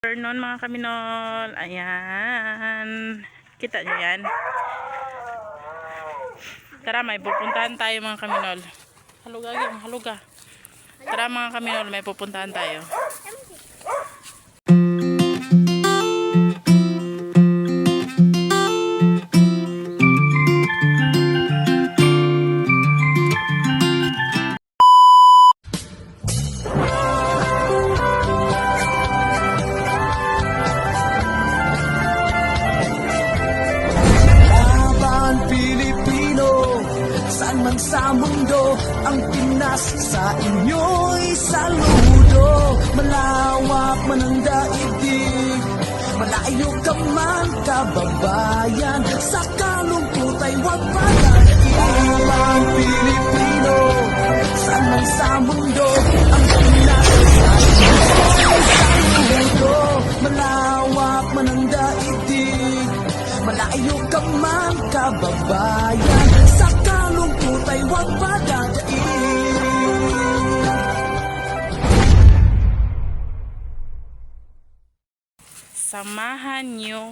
Afternoon mga kaminol. Ayan. Kita nyo yan. Tara, may pupuntahan tayo mga kaminol. Haluga yung haluga. Tara mga kaminol, may pupuntahan tayo. Sa mundo, ang Pinas sa inyo'y saludo. Malawak man ang daigdig, malayo ka man kababayan, sa kalungkot ay huwag palatiin. Ang Pilipino, saan man sa mundo, ang Pinas sa inyo'y saludo. Malawak man ang daigdig, malayo ka man kababayan, sa kalungkot ay huwag padadain. Samahan nyo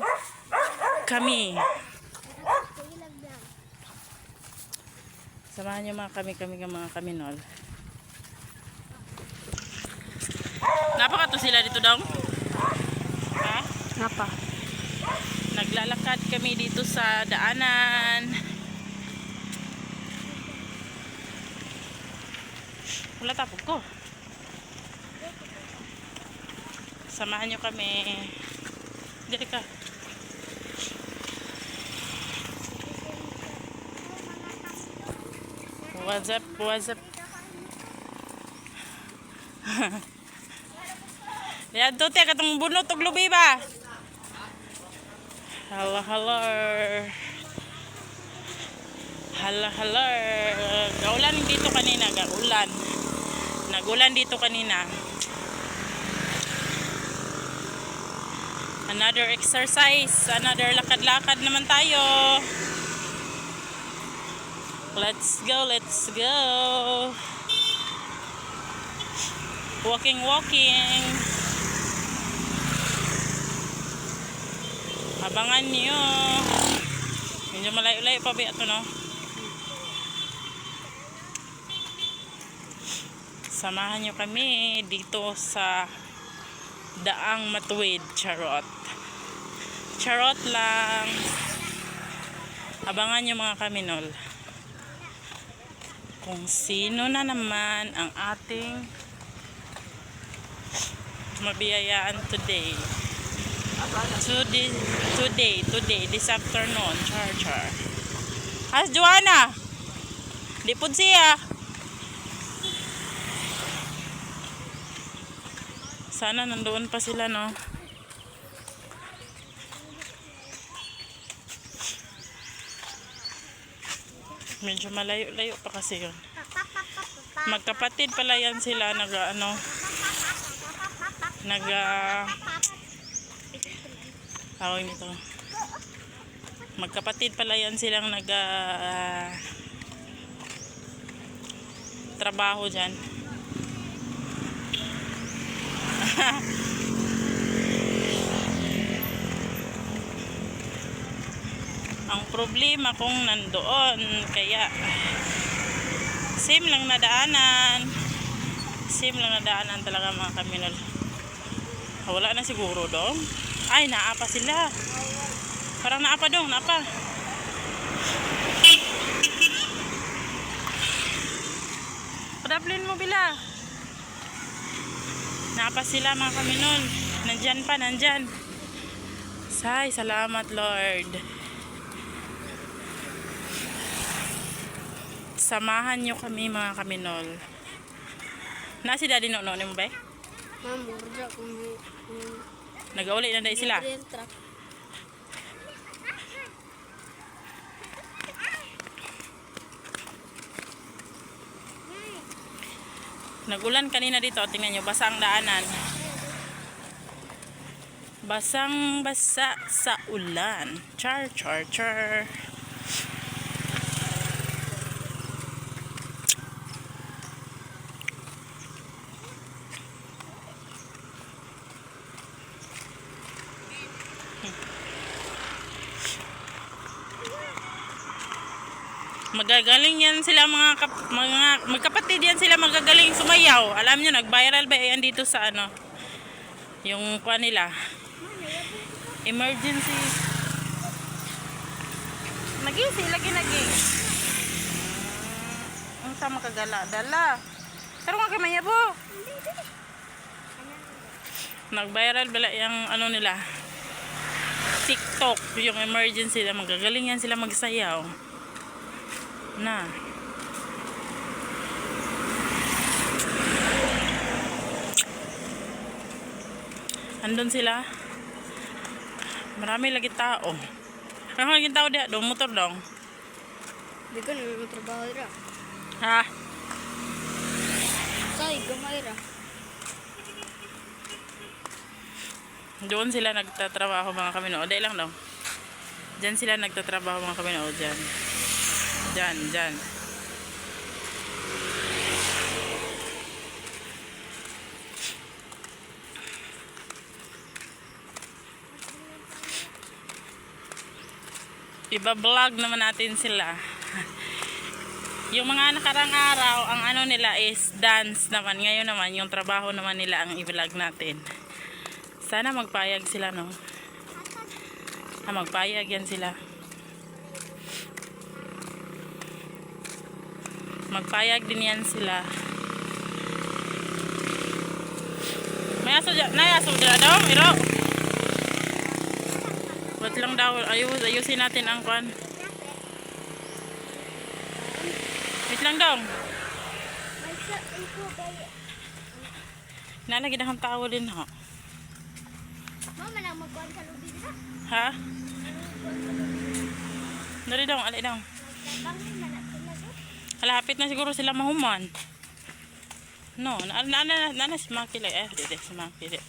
kami. Samahan nyo mga mga kaminol. Napaka to sila dito daw? Ha? Napa? Naglalakad kami dito sa daanan. Wala tapog ko. Samahan nyo kami. Dali ka. What's up? What's up? Yan to te, katong bunot og lubi ba? Hello, hello. Hello, hello. Gaulan dito kanina, gaulan. Nagulan dito kanina. Another exercise, another lakad-lakad naman tayo. Let's go, let's go. Walking, walking. Abangan niyo. Medyo malayo-layo pa ba ito, no? Samahan nyo kami dito sa Daang Matuwid. Charot. Charot lang. Abangan nyo mga kaminol. Kung sino na naman ang ating mabiyayaan today. Today, this afternoon. Char. As Joanna. Di po siya. Sana nandoon pa sila, no? Medyo malayo-layo pa kasi yun. Magkapatid pala yan sila. Tawag nito. Magkapatid pala yan silang trabaho dyan. Ang problema kung nandoon, kaya same lang na daanan talaga mga kaminol. Wala na siguro dong. Ay, naapa sila. Parang naapa dong, naapa. Padaplin mo bila. Naapa sila mga kaminol. Nandyan. Say, salamat Lord. Samahan nyo kami mga kaminol. Si Daddy no mo ba? Nag-uli na dahil sila. Nagulan kanina dito. Tingnan nyo, basa ang daanan. Basang-basa sa ulan. Char. Magagaling yan sila mga magkapatid yan sila magagaling sumayaw. Alam nyo, nag-viral ba yan dito sa ano? Yung kuha nila. Emergency. Nagisi, lagi. Ang sama kagala. Dala. Pero nga kay mayabo. Nag-viral bala yung ano nila. TikTok. Yung emergency na magagaling yan sila magsayaw. Na. Andun sila. Marami lagi tao. Ano lagi tao dia? Dong motor dong. Di ko naman trabaho ra. Ha? Say, gamay ra. Doon sila nagtatrabaho mga kaminood. Dahil lang daw. Diyan sila nagtatrabaho mga kaminood. Diyan. Diyan. Iba-vlog naman natin sila. Yung mga nakarang araw, ang ano nila is dance naman. Ngayon naman, yung trabaho naman nila ang i-vlog natin. Sana magpayag sila, no? Magpayag yan sila. Magpayag din yan sila. May aso dyan. Aso dyan daw, Miro. Ba't lang daw, ayusin natin ang kwan. Wait lang daw. Nalagi na kang tao din, ho. Mama lang magkuhan sa lubi na. Ha? Dari daw, alay daw. Bangin man natin na doon. Halapit na siguro sila mahuman. No, na si Maki lang. Dito si Maki.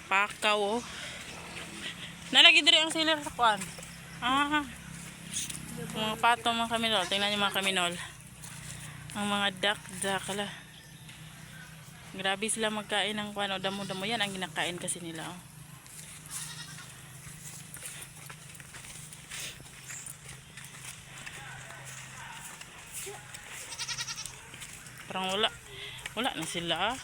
Pakaw, oh. Nalagi diri ang sealer sa kwan. Mga pato, mga kaminol. Tingnan niyo mga kaminol. Ang mga duck ala. Grabe sila magkain ng kwan. O, damo-damo yan ang ginakain kasi nila, oh. Parang wala na sila.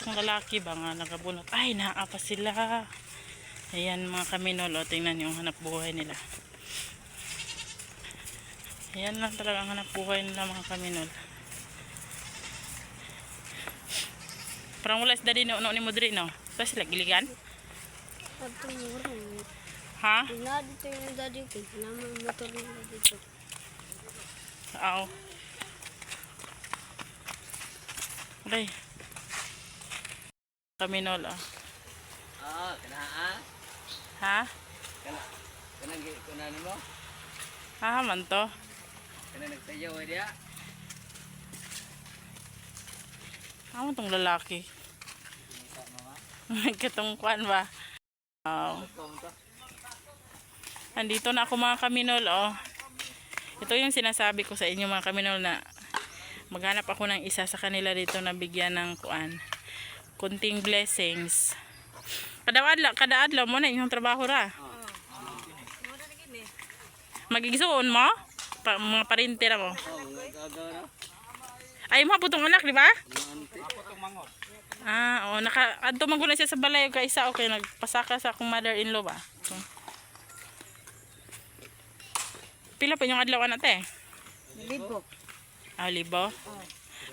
Ang lalaki ba nga nakabunot. Ay, naapa sila. Ayan mga kaminol. O, tingnan yung hanap buhay nila. Ayan lang talaga ang hanap buhay nila mga kaminol. Parang wala sila din ni mo diri, no? Ba sila giligan? Ato mo rin. Ha? Wala dito yung daddy ko. Naman motor nila dito. Oo. Okay. Kaminol, oh. Kanaa. Ha? Kanang kunan mo. Ha man to. Kanang nagsayaw dia. Ano tong lalaki? Katong kwan ba? Wow. Andito na ako mga kaminol, oh. Ito yung sinasabi ko sa inyo mga kaminol na maghanap ako ng isa sa kanila dito na bigyan ng kuan. Kunting blessings. Kada adlaw mo na inyong trabaho ra. Magigsuon mo? Mga parinte ra mo. Ay mo putong anak, di ba? Oo, adto maguna siya sa balay kay isa okay nagpasaka sa akong mother-in-law ba. So, pila pa yung adlaw na te? Libo. Libo?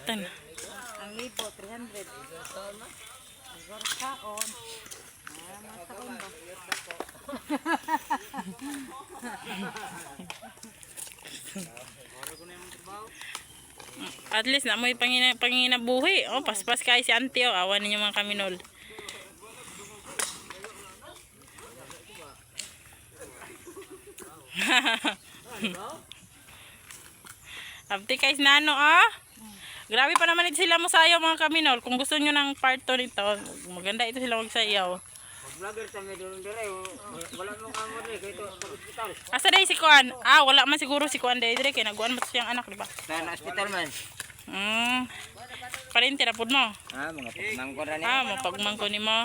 Tan. Ang libo, 300. Kaon. Kaon ba? At least na mo panginabuhi. Oh, paspas kay si auntie, oh. Awan ninyo mga kaminol. Abti kay nano, ah. Grabe pa naman ito sila masayaw mga kaminol. Kung gusto nyo ng part 2 nito, maganda ito sila magsayaw. Vlogger sa medyo dire. Wala mo kamo dire kay to sa ospital. Asa day si Kuan? Wala man siguro si Kuan day dire kay nagkuan mo siyang anak, di ba? Sa ospital man. Parente ra pud mo. Mga pagmangko ra ni. Mapagmangko nimo.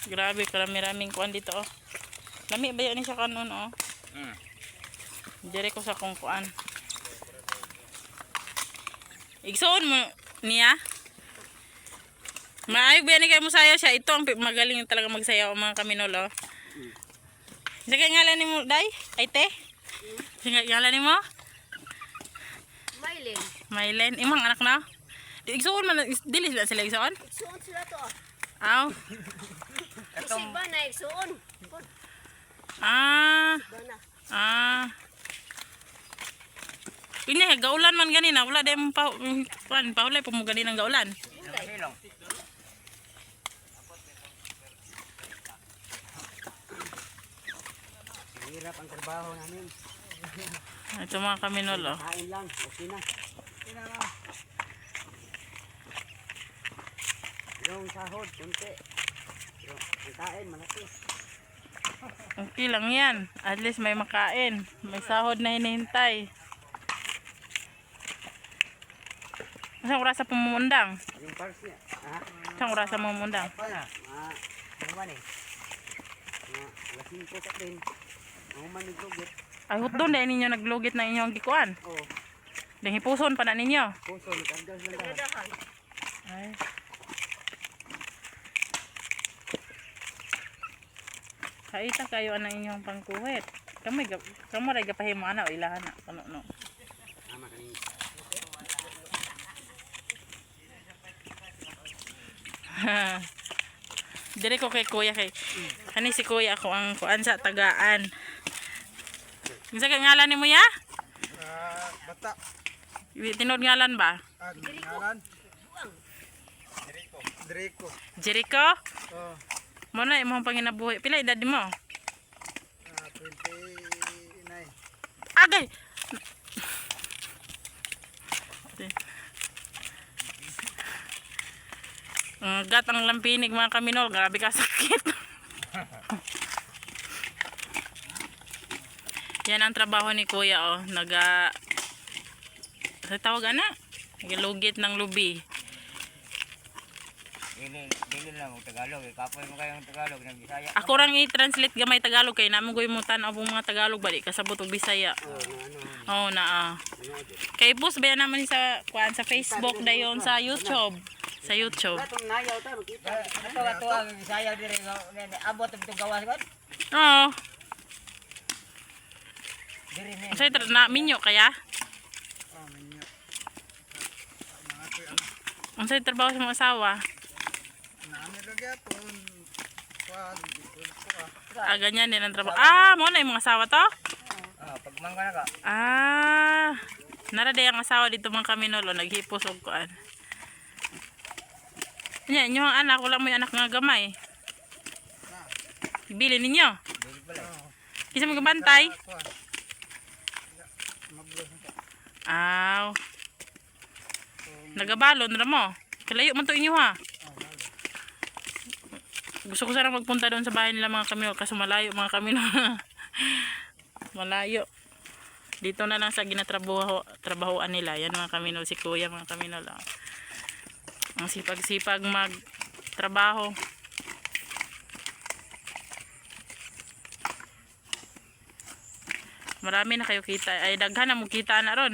Grabe, karami-raming kuan dito oh. Lami ba yan siya kanon oh. Dire ko sa kung kuan. Igsoon mo niya. Maayog ba yan kayo mo sayaw siya. Ito ang magaling talaga magsayaw ang mga kaminol oh. Sige ngalan ni mo, day? Ay te? Sige ngalan ni mo? Maylin. Mailen, imong anak na? Igsoon man, dili sila igsoon? Igsuon sila to. Aw. Kasi ba na igsuon? Ah. Ba na. Ah. Ini gaulan man ganina, wala day mo pahulay pa mo ganina ng gaulan. Silong. Hirap ang trabaho namin. Ito mga kaminol oh. Kain lang, okay na. Yung sahod, kunti. Yung kain, malaki. Okay lang yan. At least may makain. May sahod na hinihintay. Isang oras sa pumundang. Yung pars niya. Isang oras sa pumundang. Paano? Naman eh. Lasing ko sa din. Ang manigugit. Ay hot doon dahil ninyo naglugit na inyong gikuan. Oo. Dahil hipuson pa na ninyo. Puso, nagkargas lang lahat. Dahan. Ay. Kaita kayo ang inyong pangkuwit. Kamu ray gapahimo ana o ilahan na kuno no. Tama kanina. Dire ko kay kuya kay kani si kuya ako ang kuan sa tagaan. Unsa ka ngalan nimo ya? Bata. Tinod ngalan ba? Ngalan? Driko. Jericho? Oh, Mo na imong panginabuhi. Pila edad mo? 29. Agay. Gat ang lampinig mga kaminol, grabe ka sakit. Yan ang trabaho ni kuya oh, sa tawag ana? Naglugit ng lubi. Dili lang ang Tagalog. Kapoy mo kayong Tagalog ng Bisaya. Ako rang i-translate gamay Tagalog kay namo goy mo tan abong mga Tagalog bali kasabot og Bisaya. Oh na. Kay post ba yan naman sa kuan sa Facebook dayon sa YouTube. Sa YouTube. Atong nayaw ta makita. Ato ang Bisaya dire abot ang gawas kon. Oo. Dire ni. Say na minyo kaya? Oh, minyo. Unsay trabaho sa mga asawa? Naami ra gyapon. Kuan, ikon ko Ah, ganyan din ang trabaho. Ah, mo na yung mga asawa to? Pag mangga na ka. Ah. Nara day ang asawa dito mga kaminol o naghipos og kuan. Nya, inyo ang anak, wala mo yung anak nga gamay. Ibili ninyo. Dili pala. Kisa mo gabantay? Kuan. Mablo. Aw. Nagabalon ra mo. Kalayo man to inyo ha. Gusto ko sana magpunta doon sa bahay nila mga kaminol kaso malayo mga kaminol. Malayo. Dito na lang sa trabahoan nila. Yan mga kaminol, si kuya mga kaminol. Oh. Ang sipag-sipag magtrabaho. Marami na kayo kita. Ay daghan na mo kita na ron.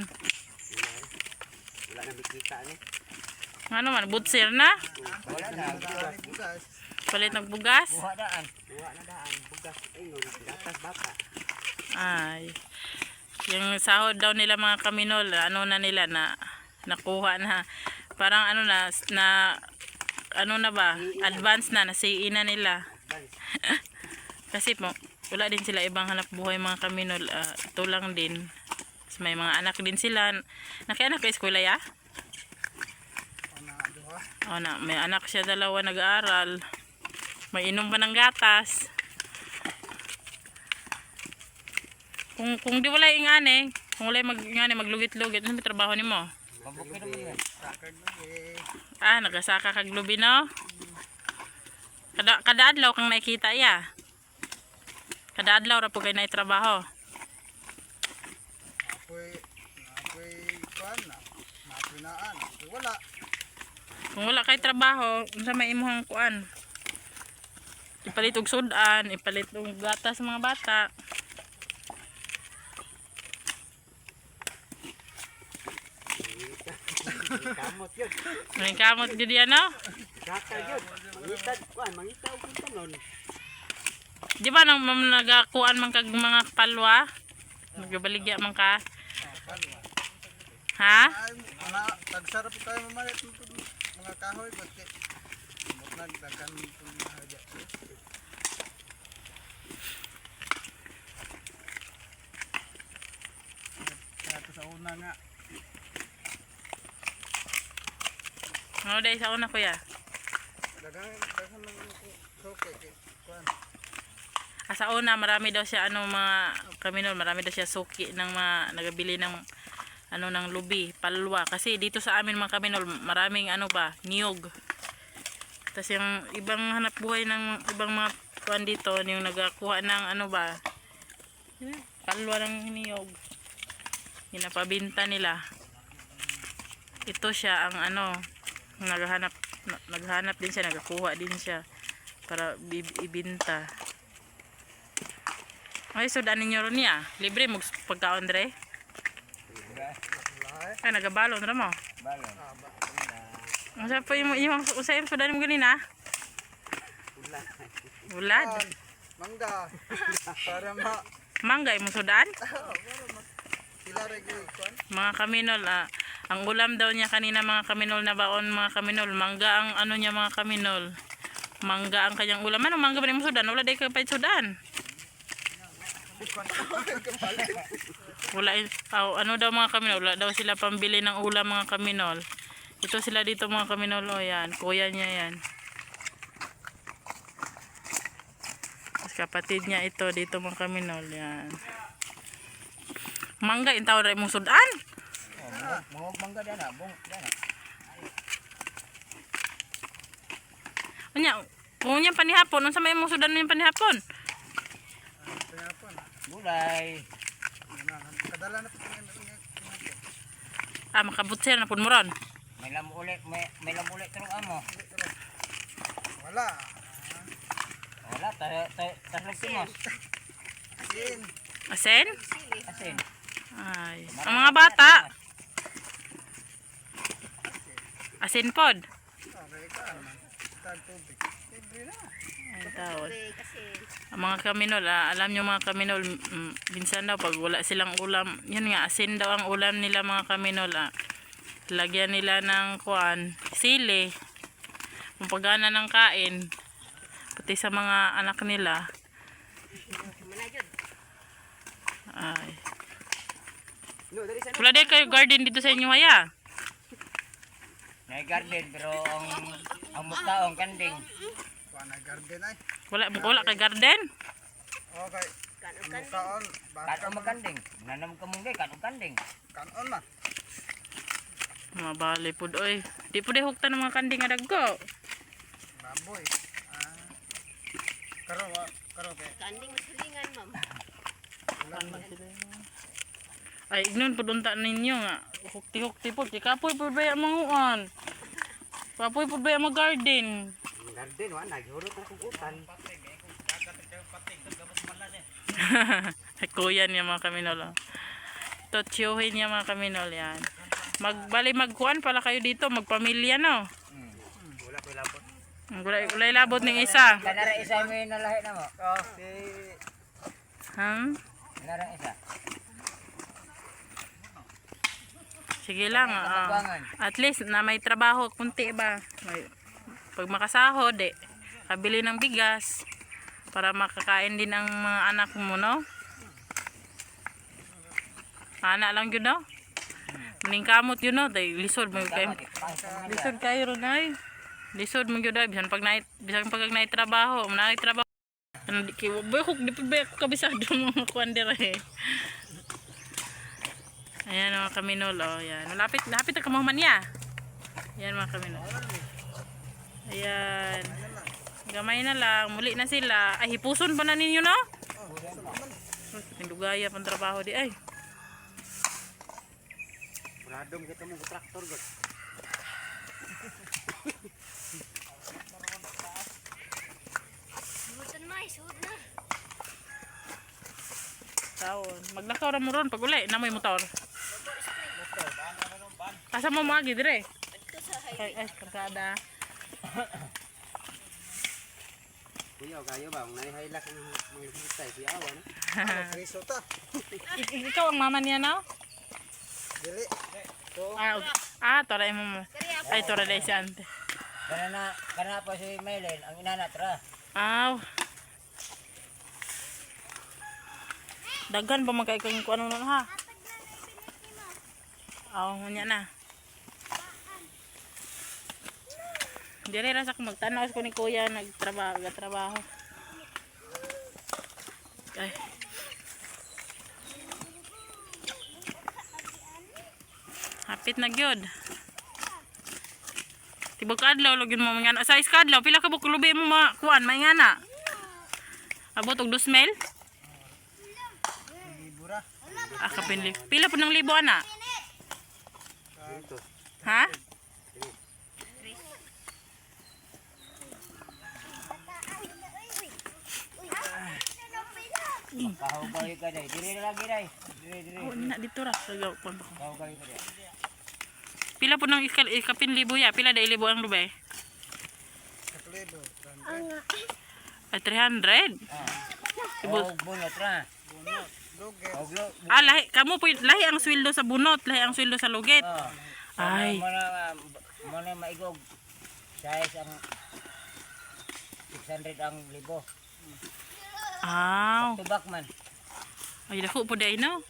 Wala na bikita ni. Ano man, butsir na? Wala na. Bugas. Palit ng bugas? Buha daan. Buha na daan. Bugas ingon. Gatas baka. Ay. Yung sahod daw nila mga kaminol, ano na nila na nakuha na. Parang ano na ano na ba? Advance na, nasiin na nila. Kasi po, wala din sila ibang hanap buhay mga kaminol. Ito lang din. May mga anak din sila. Nakianak ka eskwela ya? O na, may anak siya dalawa nag-aaral. May inom pa ng gatas. Kung di wala ingane, kung wala maglugit-lugit, ano may trabaho nimo? Pabukid naman yan. Ah, nagasaka kag lubi no? Kada adlaw kang nakikita ya. Kada adlaw ra po kay nay trabaho. Apoy kuan na. Napinaan. Wala. Kung wala kay trabaho, unsa may imong kuan? Ipalit og sudan, ipalit og gata sa mga bata. Kamot yun. May kamot gid yan, no? Kakal yun. Mangitad. Kuan, mangita o kung tanon. Di ba nang nagakuan man kag mga palwa? Nagabaligya man ka? Ha? Ay, tagsarap tayo mamalit ng mga kahoy. Pati nagdagan itong mga hagya. Kaya ito sa una nga. Ano dahil sa una, kuya? Dagan ng soke. Kuan. Sa una, marami daw siya mga kaminol, marami daw siya suki ng mga nagabili ng ng lubi, palwa. Kasi dito sa amin mga kaminol, maraming niyog. Tapos yung ibang hanap buhay ng ibang mga kuan dito, yung nagakuha ng palwa ng niyog. Pinapabinta nila. Ito siya ang naghahanap din siya, nagakuha din siya para ibinta. Ay, sudan ninyo ron niya. Libre mo pagkaon dre. Ay, nagabalon ra mo. Balon. Masa pa yung usay sudan mo ganina? Ulad. Mangga. Para Mangga mo sudan? sila regular kuan. Mga kaminol, ang ulam daw niya kanina mga kaminol na baon mga kaminol. Mangga ang niya mga kaminol. Mangga ang kanyang ulam. Ano mangga ba mo sudan? Wala day ka pa sudan. Wala daw mga kaminol, wala daw sila pambili ng ulam mga kaminol. Ito sila dito mga kaminol, yan, kuya niya yan. Tapos kapatid niya ito dito mga kaminol, yan. Mangga, intaw rin mong sudan. Mga mangga dana, dana. Kung yan panihapon, unsa may mong sudan yung panihapon? Pinapon. Gulay. Kadala na po Makabutsir na pun mo ron. May lamuli turong amo. wala. Wala, tas timos. Sin. Asen? Asin. Ay. Ang mga bata. Asin pod. Okay ka. Tag tubig. Libre na. Ay, tawad. Kasi Ang mga kaminol, alam nyo mga kaminol, minsan daw pag wala silang ulam, yun nga, asin daw ang ulam nila mga kaminol. Lagyan nila ng sili, pagana ng kain, pati sa mga anak nila. Ay. Wala din kayo garden dito sa inyo, haya? May garden pero ang mutaong kanding. Kuan na garden ay. Wala kay garden? Okay. Kaon. Kato magkanding. Nanam ka mong kato kanding. Kanon na. Mabali po oy. Di po hukta ng mga kanding nga dagko. Baboy. Karo kay. kanding masilingan, ma'am. Ay, ignon po unta ninyo nga. Hukti-hukti po. Kapoy po ba yung mga uan? Kapoy po ba yung mga garden? Garden, wala. Nagihurot na kukutan. Kuya niya mga kaminol. Totsyuhin niya mga kaminol yan. Magkuhan pala kayo dito. Magpamilya no. Wala ko labot. Gulay labot ng isa. Kanara isa may nalahi na mo. Kanara isa. Sige lang. At least na may trabaho. Kunti ba? Pag makasahod kabili ng bigas. Para makakain din ang mga anak mo no. Anak lang yun no. Maningkamot yun no. Lisod mo kayo. Lisod kayo ron ay. Lisod mo yun ay. Bisan pag naitrabaho. Naitrabaho. Di pa ba ako kabisado mga kuwander eh. Ayan mga kaminol. Oh, yan. Lapit na kamahuman niya. Ayan mga kaminol. Ayan. Gamay na lang. Muli na sila. Ay, hipuson pa na ninyo no? Pindugaya pang trabaho di ay. Radom kita mo traktor god. lakaw na mo ron pag uli na may motor. Asa mo magi dire? Ay, karkada. Kuya, kayo ba? May hilak ang mga hutay. Kuya, awan. Kriso ta. Ikaw ang mama niya na? Dili. Toray mo. Ay, toray dahil si ante. Kana po si Maylin, ang inana tra. Aw. Daghan pa magkaikang kung ano na ha. Aw, ngunya na. Dire rasa ko magtanaw ko ni kuya nagtrabaho. Ay. Hapit na gyud. Tibok adlaw login mo mga sa iskadlaw pila ka bukulubi mo kuan may ngana. Abot og 2 mil? Libura. Kapinli. Pila po ng libo ana? Ha? Kahugay ka day. Dire lagi day. Dire. Oh, na dito ra. Lagaw ko ba ko. Kahugay ka day. Pila po ng ikapin libo ya? Pila day libo ang lubay? Saklibo. Ay 300. Oh, bunot ra. Bunot. Luge. Oglo. Lahi kamo po lahi ang sweldo sa bunot, lahi ang sweldo sa luget. Ay. Mana maigog. Size ang 600 ang libo. Aw. Tubak man. Ay dako po day no.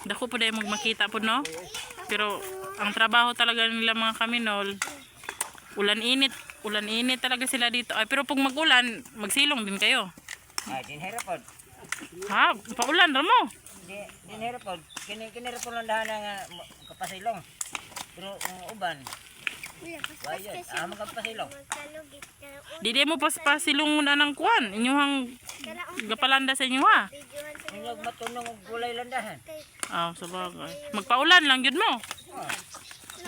Dako po day magmakita po no. Pero ang trabaho talaga nila mga kaminol, ulan init talaga sila dito. Ay pero pag magulan, magsilong din kayo. Ay, dinherapod. Ha, paulan ra mo. Dinherapod. Kinirapod lang dahan nga kapasilong. Pero ang uban, wayod. Magkapasilong. Di mo pa silungon anang kuan. Inyuhang gapalanda sa inyo ha. Inyog matunong og gulay landahan. Sa bagay. Magpaulan lang yun mo.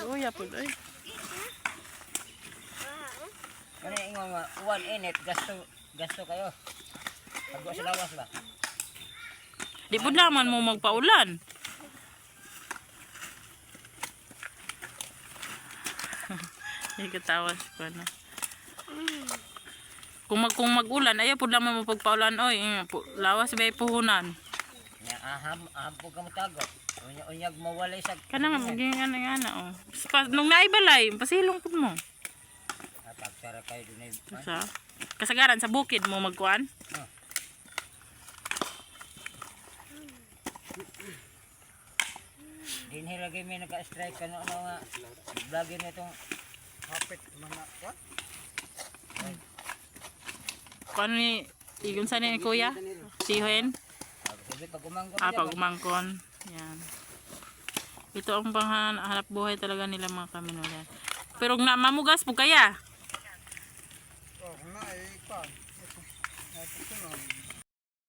Uy, apod ay. Ano yung mga uwan init, gasto kayo. Pagwa sa lawas ba? Di po naman mo magpaulan. Hindi katawas pa na. Kung mag-ulan, ayaw po naman mo pagpaulan. Oy, lawas ba puhunan. Aham po ka matagot. Unyag mawalay sa... Kana nga, maging ano. Nung naibalay, pasilong po mo. Pagsara kayo dun ay... Kasagaran sa bukid mo magkuhan. Dinhilagay may naka-strike ka ano nga vlogger na itong Hapit mga what? Kung ano ni, igun sa ni kuya? Sihoin? pag umangkon. Pag umangkon. Yan. Ito ang panghanap buhay talaga nila mga kaminulan. Pero na mamugas po kaya. Na pa. Ito sunod.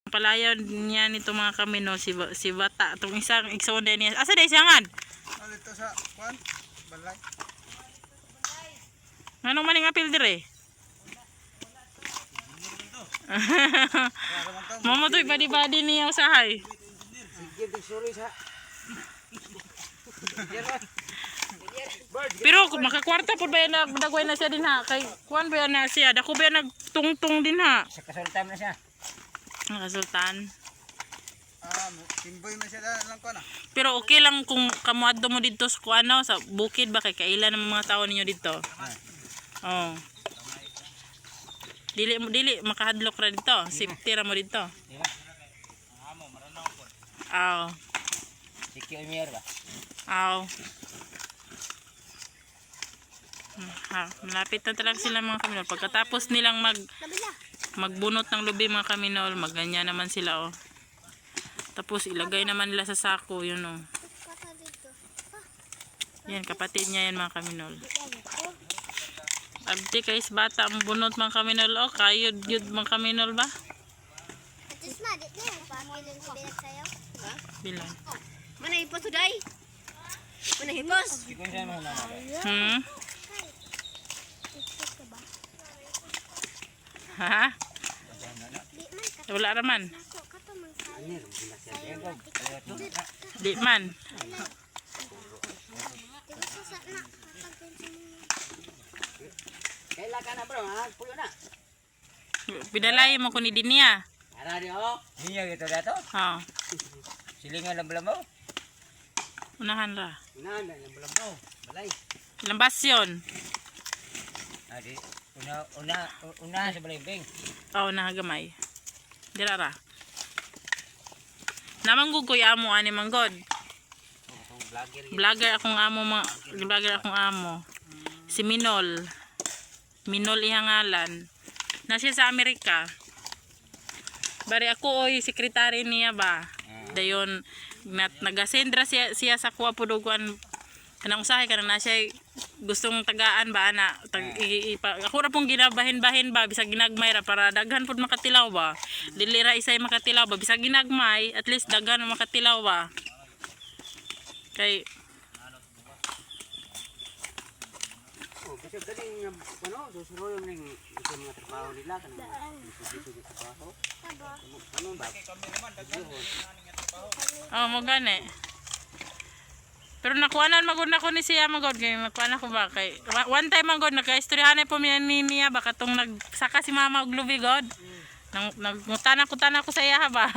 Palayaw niya nito mga kamino si Bata. Itong isang iksonde niya. Asa day siyangan? Dito sa kwan? Balay. Anong maning apil dire? Mama to'y badi-badi niya usahay. Sige, sorry sa. Pero kung makakwarta po ba yan nagdagway na siya din ha? Kay kuwan ba yan na siya? Dako ba yan nagtungtong din ha? Sa kasultan na siya. Nakasultan. Timboy man siya lang ko na. Pero okay lang kung kamuadto mo dito sa kuano sa bukid ba kay kailan ng mga tao ninyo dito. Oh. Dili makahadlok ra dito. Safety ra mo dito. Di ba? Aw. Sikyo imier ba? Aw. Malapit na talaga sila mga kaminol. Pagkatapos nilang magbunot ng lubi mga kaminol, magganyan naman sila oh. Tapos ilagay naman nila sa sako yun oh. Yan kapatid niya yan mga kaminol. Abdi kaysa Bata ang bunot mga kaminol oh. Kayod yun mga kaminol ba? Bilang. Mana hipos today? Mana hipos? Sikon siya mo na. Ha? Wala naman. Ini binasya dia. Di man. Kailan ka na bro, ha? Pulo na. Pinalay mo ko ni Dinia. Ara di oh. Iya gitu dato. Oh, Silingan lang belum mo. unahan ra. Nah, lang belum mo. Balay. Ilang basyon? Adi, una sa balimbing. Oh, nagamay. Dira ra. Namanggug ko amo ani manggod. Kung vlogger Vlogger akong amo vlogger akong amo. Si Minol. Minol iyang ngalan. Na siya sa Amerika. Bari ako oy sekretary niya ba. Dayon nagasendra siya sa kuha pudugan kanang usahay kanang na siya gustong tagaan ba ana ako ra pong ginabahin-bahin ba bisag ginagmay ra para daghan pud makatilaw ba. Dili ra isay makatilaw ba bisag ginagmay at least daghan makatilaw ba. Kay kasi galing ano, susuroy ning mga trabaho nila kanang dito sa trabaho. Ano ba? oh mo gani. Pero nakuanan magod na ko ni siya magod kay nakuanan ko ba kay one time magod nagkaistoryahan po niya ba katong nagsaka si mama og lubi god. Nagngutana ko sa iya ba.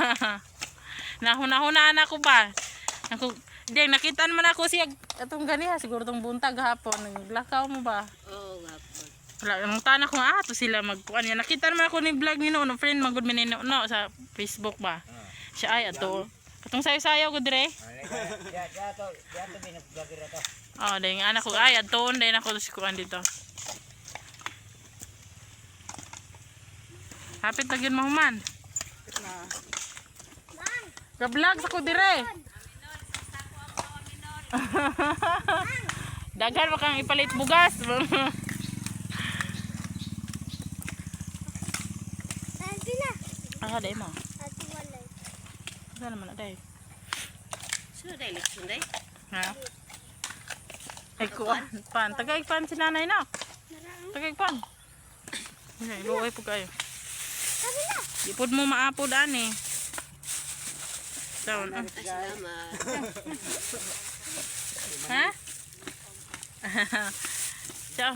Nahuna-hunaan ako ba. Deng nakitaan man ako siya atong ganiha siguro tong buntag hapon naglakaw mo ba? Oo, hapon. Wala nang tanak ko to sila magkuan niya. Nakita man ako ni vlog ni no friend magud mi no sa Facebook ba. Siya ay ato. Katong sayo-sayo gud dire. Ya to binag-vlogger to. Oh, deng anak ko ay ato dai nako si kuan dito. Hapit na gyud mahuman. Ga-vlog sa ko dire. Daghan ba kang ipalit bugas? Ate na. Ah, dai mo. Ate walay. Wala naman na dai. Sino dahil eleksyon dahil? Ha? Ay kuan, pan. Tagay pan si nanay na. Tagay pan. Ay, luoy po kayo. Ate na. Ipod mo maapod ani. Taon. Salamat. Ha? Ciao.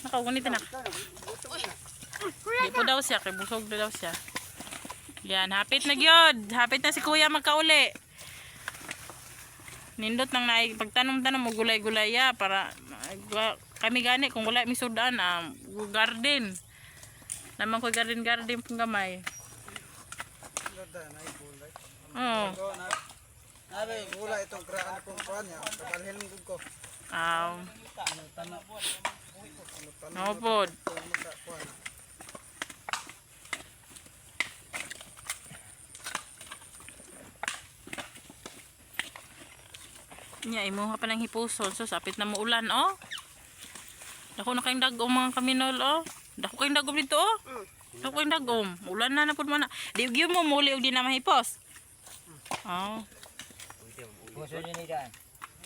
Nakaunit na. Di po daw siya, kay busog daw siya. Yan, hapit na gyud. Hapit na si kuya magkauli. Nindot nang naay pagtanom-tanom mo gulay-gulay ya para kami gani kung wala mi sudan garden. Naman ko garden pang gamay. Ganda na ibulay. Oh. Nabi gula itong kraan kong kuan niya. Kabalhin gud ko. No pod. Kuan. Nya imo pa nang hipusol so sapit na muulan oh. Dako na kayong dagom mga kaminol oh. Dako kayong dagom dito oh. Dako kayong dagom. Ulan na pud man. Di gyud mo muli og di na mahipos. Oh. Puso ni daan.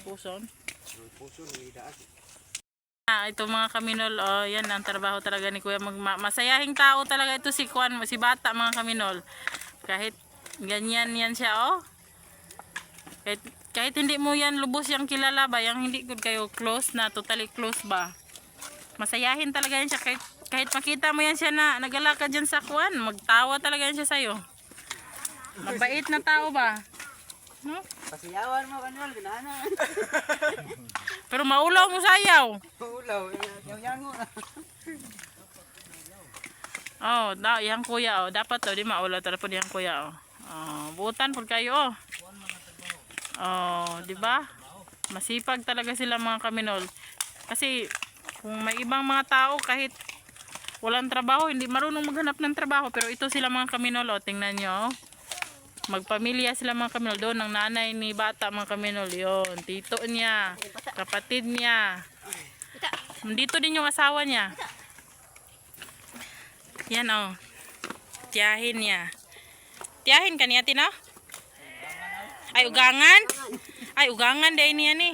Puson. Puso ni daan. Ito mga kaminol oh, yan ang trabaho talaga ni Kuya masayahing tao talaga ito si Kuan, si Bata mga kaminol. Kahit ganyan yan siya oh. Kahit hindi mo yan lubos yung kilala ba, yung hindi good kayo close na, totally close ba. Masayahin talaga yan siya kahit makita mo yan siya na nagalakad dyan sa Kuan, magtawa talaga yan siya sa'yo. Mabait na tao ba? No? Pasiyawan mo kanol ginana. Pero maulaw mo sayaw. Ulaw, yang mo. Oh, yang kuya oh, dapat to di maulaw talapod yang kuya oh. Oh, buutan pud kayo oh. Oh, di ba? Masipag talaga sila mga kaminol. Kasi kung may ibang mga tao kahit walang trabaho, hindi marunong maghanap ng trabaho, pero ito sila mga kaminol oh, tingnan nyo oh. Magpamilya sila mga kaminol doon ng nanay ni Bata mga kaminol yon, tito niya, kapatid niya. Dito din yung asawa niya. Yan oh. Tiyahin niya. Tiyahin ka niya tina? Ay ugangan? Ay ugangan dahil niya ni.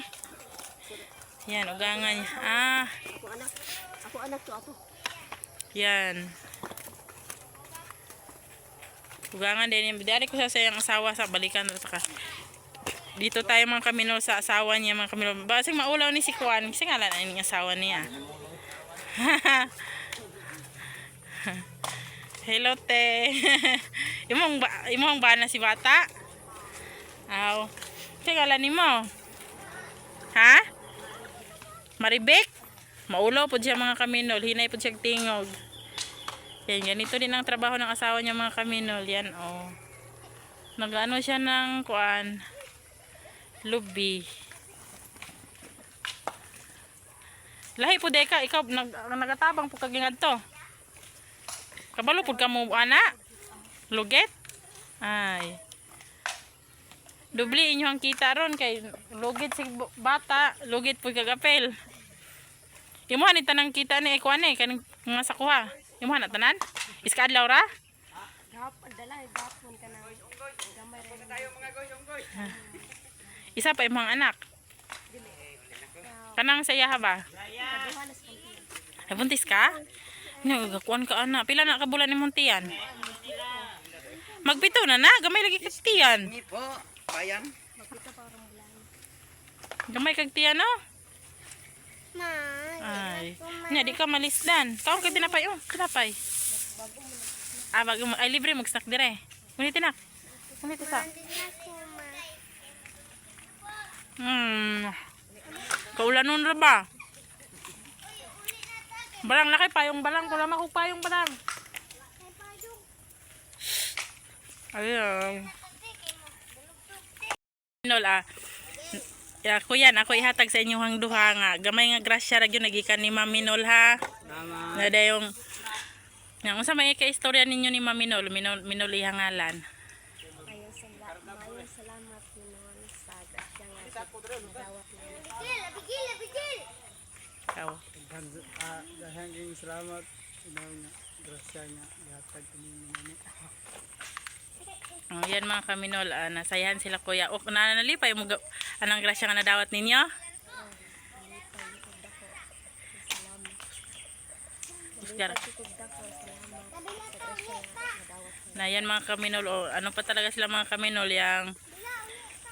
Yan ugangan niya. Ah. Ako anak to ato. Yan. Ugangan din yung dari ko sa sayang asawa sa balikan at saka dito tayo mga kaminol sa asawa niya mga kaminol. Basing maulaw ni si Kuan. Kasi ngalan ay yung asawa niya. Hello te. imong ba na si bata? Aw. Kasi ngalan ni mo. Ha? Maribek? Maulaw po siya mga kaminol. Hinay po siya tingog. Yan, ganito din ang trabaho ng asawa niya mga kaminol. Yan oh. Nag-ano siya ng Kuan. Lubi. Lahi po deka, ikaw nagatabang po kagingad to. Kabalo po ka mo ana? Luget? Ay. Dubli inyo ang kita ron kay lugit si bata, lugit po kagapel. Imuhan ni tanang kita ni ikuan eh kaning nga sakuha. Imuhan na tanan? Iska adlaw ra? Gapon ka na. Gamay rin. Isa pa imong anak. Kanang saya ha ba? Nabuntis ka? Nagakuan ka anak. Pila na ka bulan ni Montian? Magpito na na. Gamay lagi kag tiyan. Hindi po. Bayan. Gamay kag tiyan no? Ma. Ay. Nya di ka malisdan. Kaon kay tinapay oh. Tinapay. Ah, bago mo. Ay libre mag-snack dire. Ngunit tinak. Ngunit isa. Kaulanon ra ba? Balang laki payong balang ko lamang kung payong balang. Ayun. Minol ako yan, ako ihatag sa inyong duha nga. Gamay nga grasya ra gyud nagikan ni Ma'am Minol ha. Tama. Nga dayong nga unsa may ka-istorya ninyo ni Ma'am Minol, Minol ihangalan. Mayo salamat Pinoon sa grasya nga nagawat namin. Ikaw. Dahang salamat. Inang grasya niya. Ihatag ko ninyo. Yan mga kaminol, nasayahan sila kuya. O, nanalipay mo anang grasya nga nadawat ninyo? Oscar. Na yan mga kaminol, o ano pa talaga sila mga kaminol, yang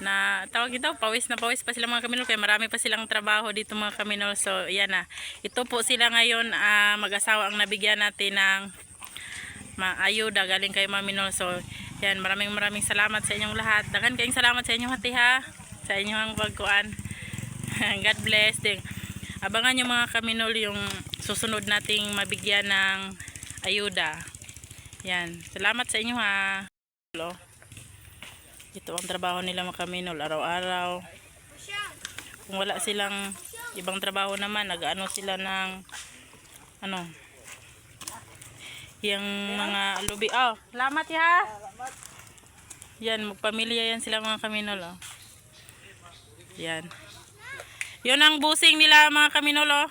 na tawag ito, pawis na pawis pa sila mga kaminol, kaya marami pa silang trabaho dito mga kaminol. So yan na, ito po sila ngayon mag-asawa ang nabigyan natin ng ayuda galing kay Ma'am Minol. So yan, maraming salamat sa inyong lahat. Daghan kayong salamat sa inyong hati ha, sa inyong pagkuan. God bless din. Abangan nyo mga kaminol yung susunod nating mabigyan ng ayuda. Yan, salamat sa inyo ha. Ito ang trabaho nila mga kaminol araw-araw. Kung wala silang ibang trabaho naman, nag-ano sila ng ano, yung mga lubi. Oh, salamat ya. Yan, magpamilya yan sila mga kaminol. Oh. Yan. Yun ang busing nila mga kaminol. Oh.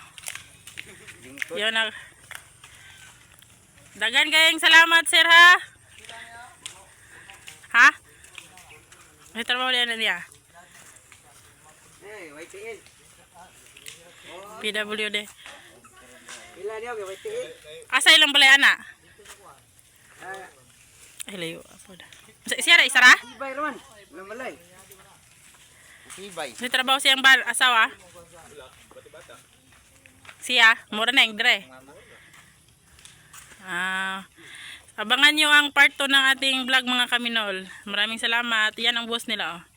Yun ang dagan kayong salamat sir ha. Ha? May trabaho yan niya. Eh, YTL. PWD. Pila niyo kay YTL? Asa ilang balay ana? Ay layo. Siya ra isara? Ibay raman. Lamalay. Tibay. May trabaho siyang asawa? Siya? Mura na yung dire. Abangan nyo ang part 2 ng ating vlog mga kaminol. Maraming salamat. Yan ang boss nila. Oh.